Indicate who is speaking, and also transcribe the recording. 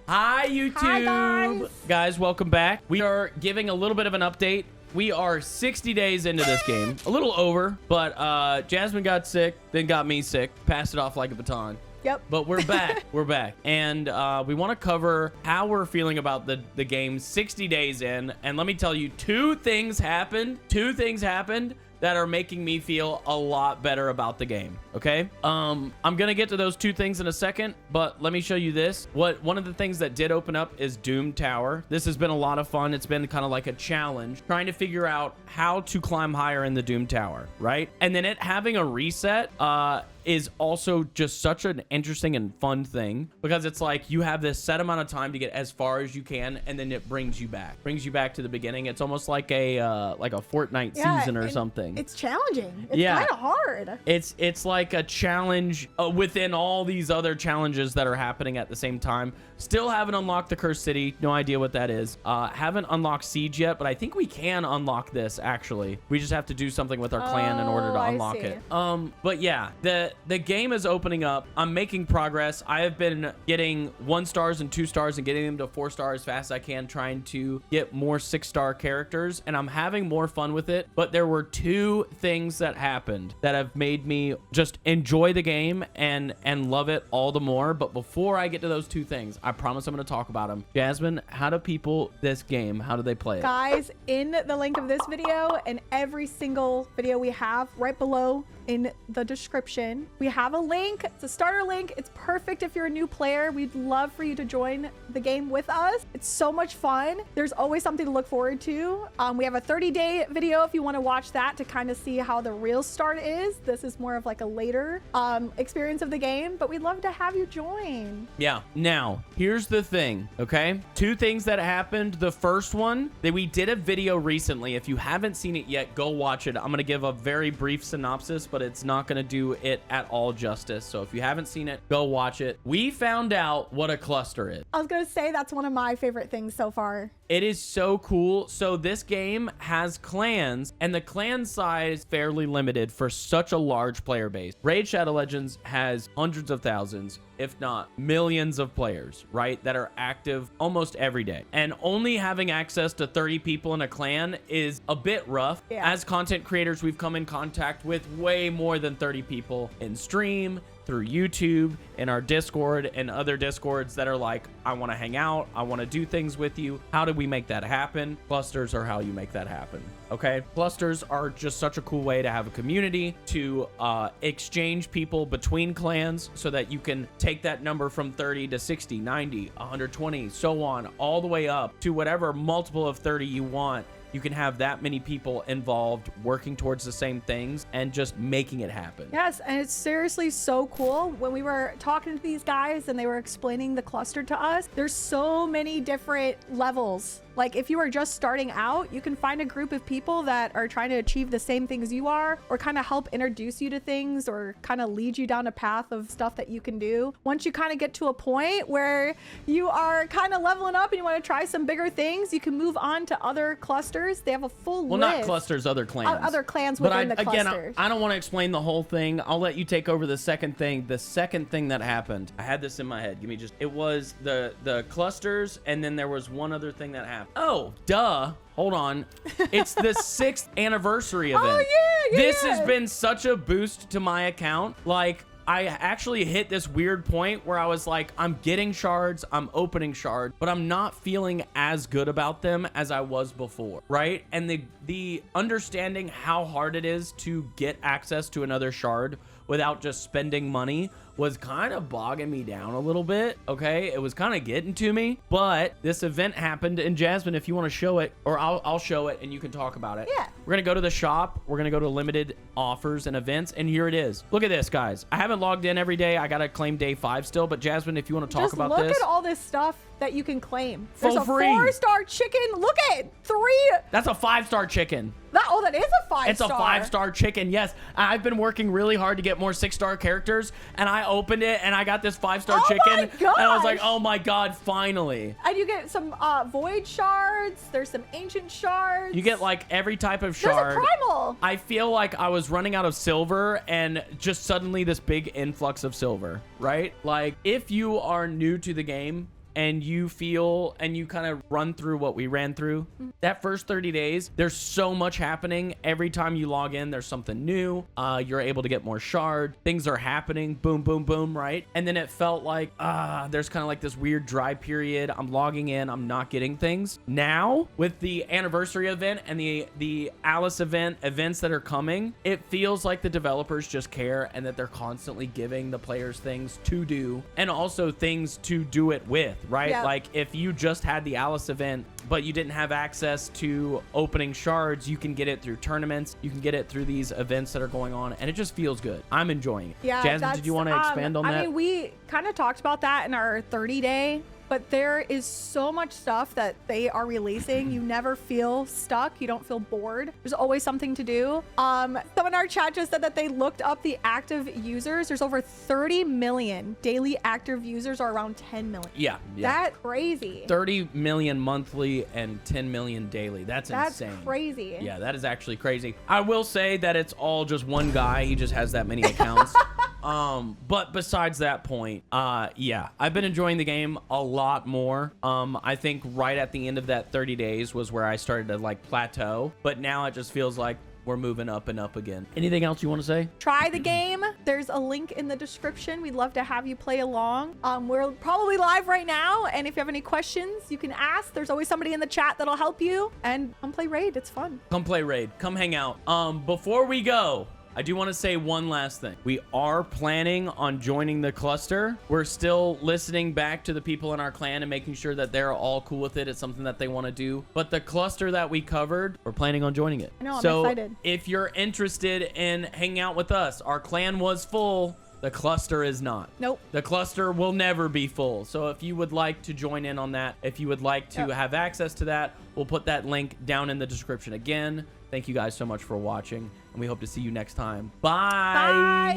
Speaker 1: Hi, YouTube.
Speaker 2: Hi,
Speaker 1: guys, welcome back. We are giving a little bit of an update. We are 60 days into this game. A little over, but Jasmine got sick, then got me sick. Passed it off like a baton.
Speaker 2: Yep.
Speaker 1: But we're back. We're back. And we want to cover how we're feeling about the game 60 days in. And let me tell you, two things happened that are making me feel a lot better about the game. Okay. I'm gonna get to those two things in a second, but let me show you this. One of the things that did open up is Doom Tower. This has been a lot of fun. It's been kind of like a challenge trying to figure out how to climb higher in the Doom Tower, right? And then it having a reset is also just such an interesting and fun thing, because it's like you have this set amount of time to get as far as you can, and then it brings you back to the beginning. It's almost like a Fortnite season or something.
Speaker 2: It's challenging. It's kind of hard.
Speaker 1: It's like a challenge within all these other challenges that are happening at the same time. Still haven't unlocked the Cursed City. No idea what that is. Haven't unlocked Siege yet, but I think we can unlock this actually. We just have to do something with our clan in order to unlock it. But yeah, the game is opening up. I'm making progress. I have been getting 1 stars and 2 stars and getting them to 4 stars as fast as I can, trying to get more 6-star characters, and I'm having more fun with it. But there were 2 things that happened that have made me just enjoy the game and love it all the more. But before I get to those 2 things, I promise I'm going to talk about them. Jasmine, how do people this game, how do they play it?
Speaker 2: Guys, in the link of this video and every single video we have right below in the description, we have a link. It's a starter link. It's perfect if you're a new player. We'd love for you to join the game with us. It's so much fun. There's always something to look forward to. We have a 30-day video if you want to watch that to kind of see how the real start is. This is more of like a later experience of the game, but we'd love to have you join.
Speaker 1: Yeah. Now, here's the thing, okay? 2 things that happened. The first one, that we did a video recently. If you haven't seen it yet, go watch it. I'm going to give a very brief synopsis, but it's not going to do it at all justice. So if you haven't seen it, go watch it. We found out what a cluster is.
Speaker 2: I was going to say that's one of my favorite things so far.
Speaker 1: It is so cool. So this game has clans, and the clan size is fairly limited for such a large player base. Raid Shadow Legends has hundreds of thousands, if not millions of players, right, that are active almost every day. And only having access to 30 people in a clan is a bit rough.
Speaker 2: Yeah.
Speaker 1: As content creators, we've come in contact with way more than 30 people in stream, through YouTube, in our Discord, and other Discords that are like, I want to hang out, I want to do things with you. How do we make that happen? Clusters are how you make that happen. Okay, clusters are just such a cool way to have a community, to exchange people between clans, so that you can take that number from 30 to 60, 90, 120, so on, all the way up to whatever multiple of 30 you want. You can have that many people involved working towards the same things and just making it happen.
Speaker 2: Yes, and it's seriously so cool. When we were talking to these guys and they were explaining the cluster to us, there's so many different levels. Like if you are just starting out, you can find a group of people that are trying to achieve the same things you are, or kind of help introduce you to things, or kind of lead you down a path of stuff that you can do. Once you kind of get to a point where you are kind of leveling up and you want to try some bigger things, you can move on to other clusters. They have a full list.
Speaker 1: Not clusters, other clans.
Speaker 2: Other clans within the clusters.
Speaker 1: Again, I don't want to explain the whole thing. I'll let you take over the second thing. The second thing that happened, I had this in my head. It was the clusters, and then there was one other thing that happened. Oh, duh. Hold on. It's the 6th anniversary event.
Speaker 2: Oh, yeah.
Speaker 1: This has been such a boost to my account. Like, I actually hit this weird point where I was like, I'm getting shards, I'm opening shards, but I'm not feeling as good about them as I was before, right? And the understanding how hard it is to get access to another shard without just spending money was kind of bogging me down a little bit, okay? It was kind of getting to me, but this event happened, and Jasmine, if you want to show it, or I'll show it and you can talk about it.
Speaker 2: Yeah.
Speaker 1: We're going to go to the shop. We're going to go to limited offers and events, and here it is. Look at this, guys. I haven't logged in every day. I got to claim day 5 still, but Jasmine, if you want to talk about this.
Speaker 2: Just look at all this stuff that you can claim. There's
Speaker 1: For
Speaker 2: a
Speaker 1: free.
Speaker 2: 4-star chicken. Look at 3.
Speaker 1: That's a 5-star chicken.
Speaker 2: That is a 5-star.
Speaker 1: It's a 5-star chicken. Yes. I've been working really hard to get more 6-star characters, and I opened it and I got this 5-star chicken.
Speaker 2: My
Speaker 1: And I was like,
Speaker 2: gosh.
Speaker 1: oh my God, finally.
Speaker 2: And you get some void shards. There's some ancient shards.
Speaker 1: You get like every type of
Speaker 2: There's
Speaker 1: shard.
Speaker 2: a primal.
Speaker 1: I feel like I was running out of silver, and just suddenly this big influx of silver, right? Like, if you are new to the game, and you feel and you kind of run through what we ran through, that first 30 days, there's so much happening. Every time you log in, there's something new. You're able to get more shard. Things are happening. Boom, boom, boom, right? And then it felt like, there's kind of like this weird dry period. I'm logging in. I'm not getting things. Now, with the anniversary event and the Alice events that are coming, it feels like the developers just care and that they're constantly giving the players things to do and also things to do it with, right?
Speaker 2: Yeah.
Speaker 1: Like if you just had the Alice event but you didn't have access to opening shards, you can get it through tournaments, you can get it through these events that are going on, and it just feels good. I'm enjoying it.
Speaker 2: Yeah,
Speaker 1: Jasmine, did you want to expand on that?
Speaker 2: I mean, we kind of talked about that in our 30-day, but there is so much stuff that they are releasing. You never feel stuck. You don't feel bored. There's always something to do. Someone in our chat just said that they looked up the active users. There's over 30 million daily active users, or around 10 million.
Speaker 1: Yeah.
Speaker 2: That's crazy.
Speaker 1: 30 million monthly and 10 million daily. That's insane.
Speaker 2: Crazy.
Speaker 1: Yeah, that is actually crazy. I will say that it's all just one guy. He just has that many accounts. But besides that point, yeah, I've been enjoying the game a lot more. I think right at the end of that 30 days was where I started to like plateau, but now it just feels like we're moving up and up again. Anything else you want to say?
Speaker 2: Try the game. There's a link in the description. We'd love to have you play along. We're probably live right now, and if you have any questions, you can ask. There's always somebody in the chat that'll help you, and come play Raid. It's fun.
Speaker 1: Come play Raid. Come hang out. Before we go, I do want to say one last thing. We are planning on joining the cluster. We're still listening back to the people in our clan and making sure that they're all cool with it. It's something that they want to do. But the cluster that we covered, we're planning on joining it.
Speaker 2: I know, I'm
Speaker 1: so
Speaker 2: excited.
Speaker 1: If you're interested in hanging out with us, our clan was full. The cluster is not.
Speaker 2: Nope.
Speaker 1: The cluster will never be full. So if you would like to join in on that, if you would like to have access to that, we'll put that link down in the description. Again, thank you guys so much for watching, and we hope to see you next time. Bye.
Speaker 2: Bye.